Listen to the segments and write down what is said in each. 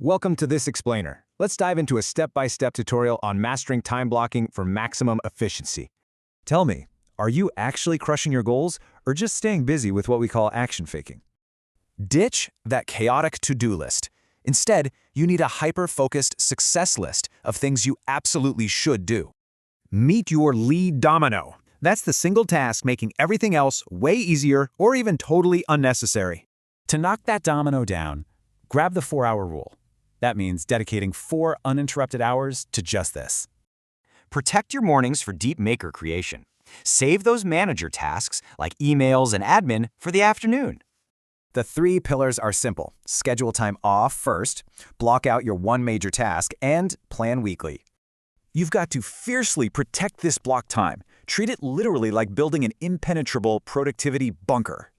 Welcome to this explainer. Let's dive into a step-by-step tutorial on mastering time blocking for maximum efficiency. Tell me, are you actually crushing your goals or just staying busy with what we call action faking? Ditch that chaotic to-do list. Instead, you need a hyper-focused success list of things you absolutely should do. Meet your lead domino. That's the single task making everything else way easier or even totally unnecessary. To knock that domino down, grab the 4-hour rule. That means dedicating 4 uninterrupted hours to just this. Protect your mornings for deep maker creation. Save those manager tasks, like emails and admin, for the afternoon. The 3 pillars are simple. Schedule time off first, block out your one major task, and plan weekly. You've got to fiercely protect this block time. Treat it literally like building an impenetrable productivity bunker.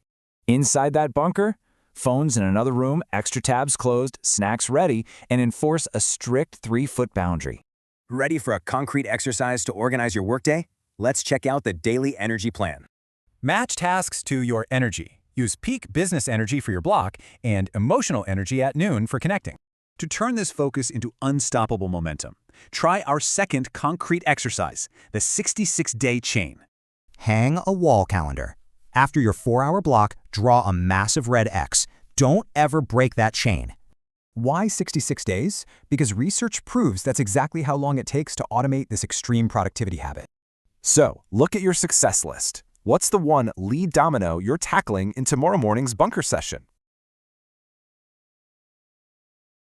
Inside that bunker, phones in another room, extra tabs closed, snacks ready, and enforce a strict 3-foot boundary. Ready for a concrete exercise to organize your workday? Let's check out the Daily Energy Plan. Match tasks to your energy. Use peak business energy for your block and emotional energy at noon for connecting. To turn this focus into unstoppable momentum, try our second concrete exercise, the 66-day chain. Hang a wall calendar. After your 4-hour block, draw a massive red X. Don't ever break that chain. Why 66 days? Because research proves that's exactly how long it takes to automate this extreme productivity habit. So, look at your success list. What's the one lead domino you're tackling in tomorrow morning's bunker session?